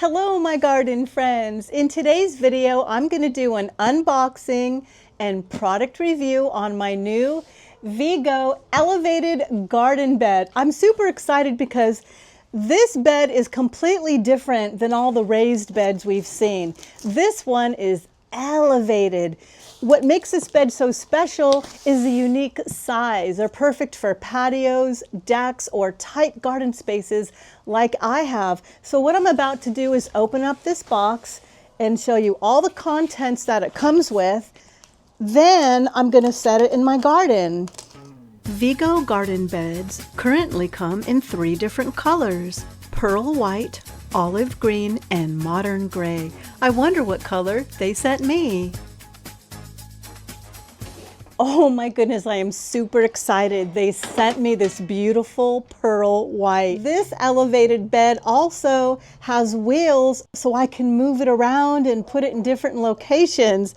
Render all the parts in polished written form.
Hello, my garden friends. In today's video, I'm going to do an unboxing and product review on my new Vego elevated garden bed. I'm super excited because this bed is completely different than all the raised beds we've seen. This one is elevated. What makes this bed so special is the unique size. They're perfect for patios, decks, or tight garden spaces like I have. So what I'm about to do is open up this box and show you all the contents that it comes with. Then I'm going to set it in my garden. Vego garden beds currently come in 3 different colors: pearl white, olive green, and modern gray. I wonder what color they sent me. Oh my goodness, I am super excited. They sent me this beautiful pearl white. This elevated bed also has wheels so I can move it around and put it in different locations.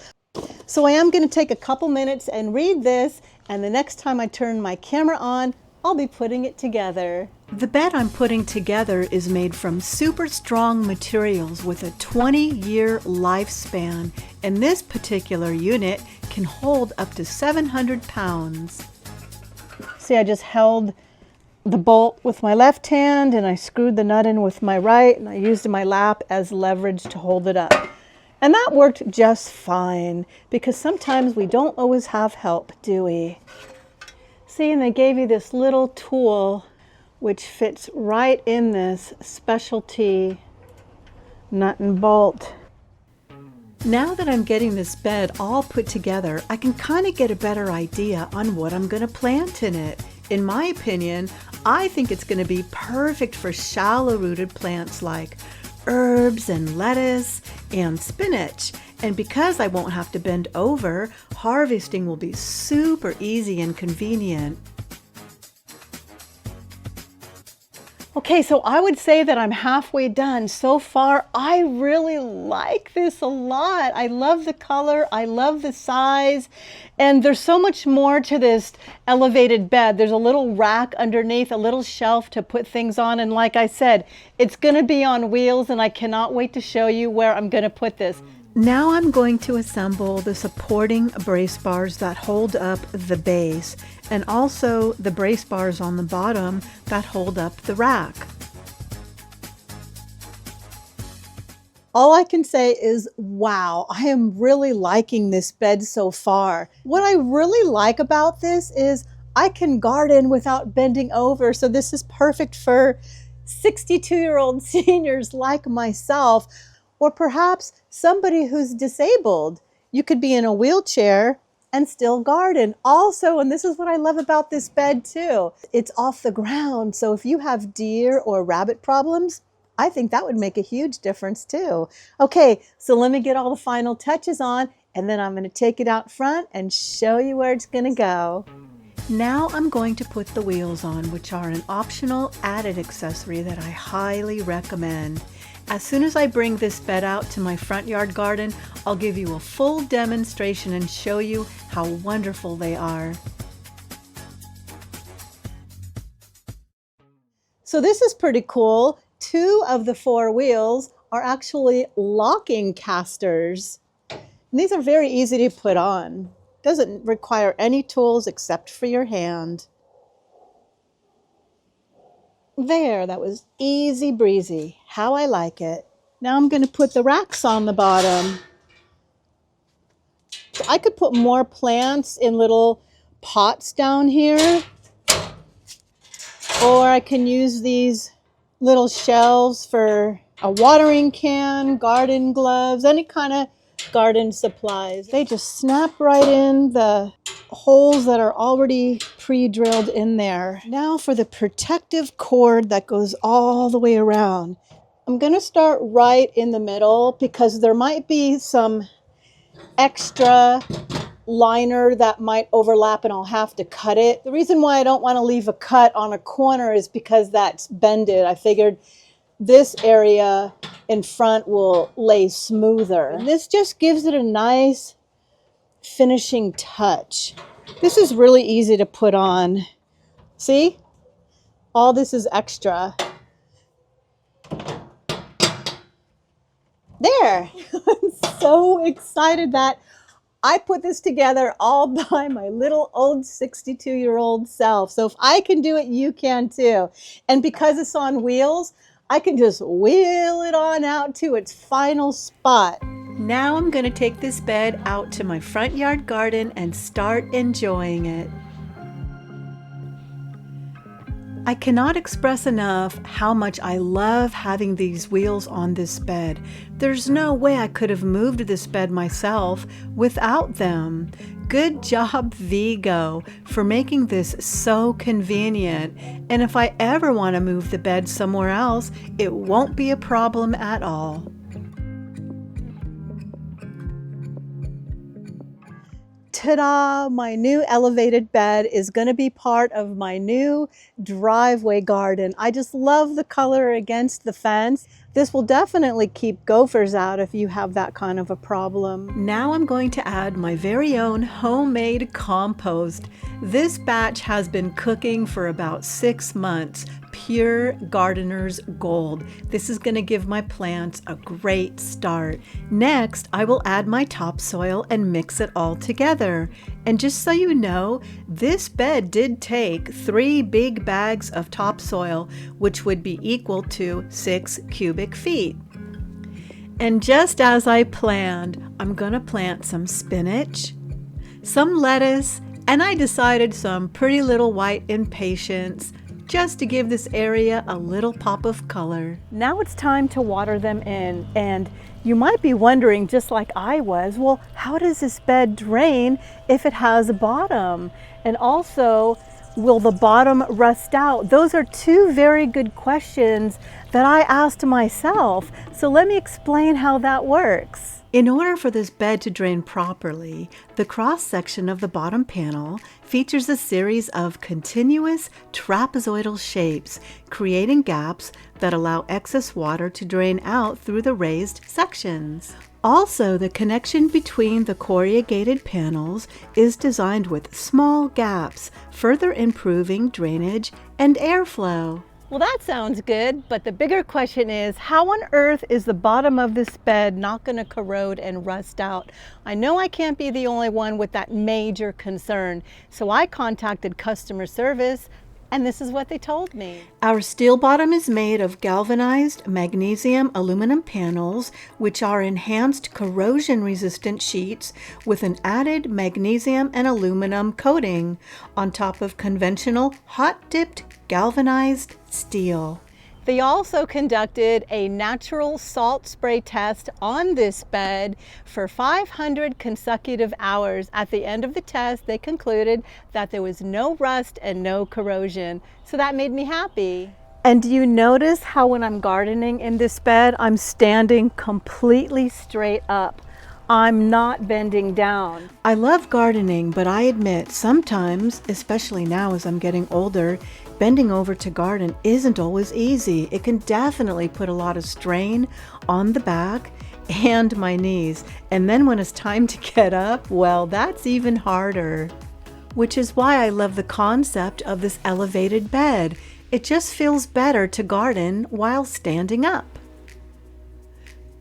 So I am going to take a couple minutes and read this, and the next time I turn my camera on, I'll be putting it together. The bed I'm putting together is made from super strong materials with a 20-year lifespan, and this particular unit can hold up to 700 pounds. See, I just held the bolt with my left hand and I screwed the nut in with my right, and I used my lap as leverage to hold it up. And that worked just fine, because sometimes we don't always have help, do we? See, and they gave you this little tool which fits right in this specialty nut and bolt. Now that I'm getting this bed all put together, I can kind of get a better idea on what I'm going to plant in it. In my opinion, I think it's going to be perfect for shallow-rooted plants like herbs and lettuce and spinach. And because I won't have to bend over, harvesting will be super easy and convenient. Okay, so I would say that I'm halfway done. So far, I really like this a lot. I love the color, I love the size, and there's so much more to this elevated bed. There's a little rack underneath, a little shelf to put things on, and like I said, it's gonna be on wheels, and I cannot wait to show you where I'm gonna put this. Now I'm going to assemble the supporting brace bars that hold up the base, and also the brace bars on the bottom that hold up the rack. All I can say is, wow, I am really liking this bed so far. What I really like about this is I can garden without bending over, so this is perfect for 62-year-old seniors like myself, or perhaps somebody who's disabled. You could be in a wheelchair and still garden. Also, and this is what I love about this bed too, it's off the ground. So if you have deer or rabbit problems, I think that would make a huge difference too. Okay, so let me get all the final touches on, and then I'm going to take it out front and show you where it's going to go. Now I'm going to put the wheels on, which are an optional added accessory that I highly recommend. As soon as I bring this bed out to my front yard garden, I'll give you a full demonstration and show you how wonderful they are. So this is pretty cool. 2 of the 4 wheels are actually locking casters. And these are very easy to put on. Doesn't require any tools except for your hand. There, that was easy breezy. How I like it. Now I'm going to put the racks on the bottom. So I could put more plants in little pots down here, or I can use these little shelves for a watering can, garden gloves, any kind of garden supplies. They just snap right in the holes that are already pre-drilled in there. Now for the protective cord that goes all the way around. I'm going to start right in the middle because there might be some extra liner that might overlap and I'll have to cut it. The reason why I don't want to leave a cut on a corner is because that's bended. I figured this area in front will lay smoother. And this just gives it a nice finishing touch. This is really easy to put on. See? All this is extra. there. I'm so excited that I put this together all by my little old 62-year-old self. So if I can do it, you can too. And because it's on wheels, I can just wheel it on out to its final spot. Now I'm going to take this bed out to my front yard garden and start enjoying it. I cannot express enough how much I love having these wheels on this bed. There's no way I could have moved this bed myself without them. Good job, Vego, for making this so convenient. And if I ever want to move the bed somewhere else, it won't be a problem at all. Ta-da! My new elevated bed is going to be part of my new driveway garden. I just love the color against the fence. This will definitely keep gophers out if you have that kind of a problem. Now I'm going to add my very own homemade compost. This batch has been cooking for about 6 months. Pure gardener's gold. This is going to give my plants a great start. Next, I will add my topsoil and mix it all together. And just so you know, this bed did take 3 big bags of topsoil, which would be equal to 6 cubic feet. And just as I planned, I'm going to plant some spinach, some lettuce, and I decided some pretty little white impatiens, just to give this area a little pop of color. Now it's time to water them in, and you might be wondering, just like I was, well, how does this bed drain if it has a bottom? And also, will the bottom rust out? Those are 2 very good questions that I asked myself. So let me explain how that works. In order for this bed to drain properly, the cross-section of the bottom panel features a series of continuous trapezoidal shapes, creating gaps that allow excess water to drain out through the raised sections. Also, the connection between the corrugated panels is designed with small gaps, further improving drainage and airflow. Well, that sounds good, but the bigger question is, how on earth is the bottom of this bed not going to corrode and rust out? I know I can't be the only one with that major concern, so I contacted customer service, and this is what they told me. Our steel bottom is made of galvanized magnesium aluminum panels, which are enhanced corrosion-resistant sheets with an added magnesium and aluminum coating on top of conventional hot-dipped galvanized steel. They also conducted a natural salt spray test on this bed for 500 consecutive hours. At the end of the test, they concluded that there was no rust and no corrosion. So that made me happy. And do you notice how when I'm gardening in this bed, I'm standing completely straight up? I'm not bending down. I love gardening, but I admit sometimes, especially now as I'm getting older, bending over to garden isn't always easy. It can definitely put a lot of strain on the back and my knees. And then when it's time to get up, well, that's even harder. Which is why I love the concept of this elevated bed. It just feels better to garden while standing up.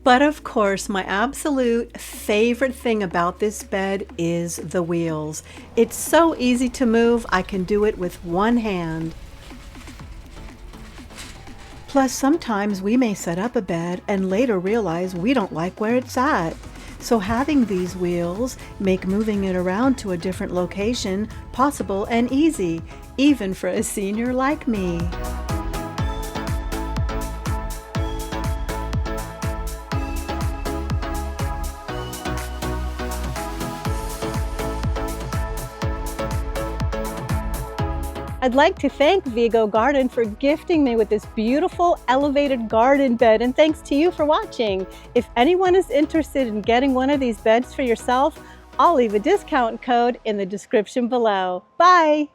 But of course, my absolute favorite thing about this bed is the wheels. It's so easy to move, I can do it with one hand. Plus, sometimes we may set up a bed and later realize we don't like where it's at. So having these wheels make moving it around to a different location possible and easy, even for a senior like me. I'd like to thank Vego Garden for gifting me with this beautiful elevated garden bed, and thanks to you for watching. If anyone is interested in getting one of these beds for yourself, I'll leave a discount code in the description below. Bye!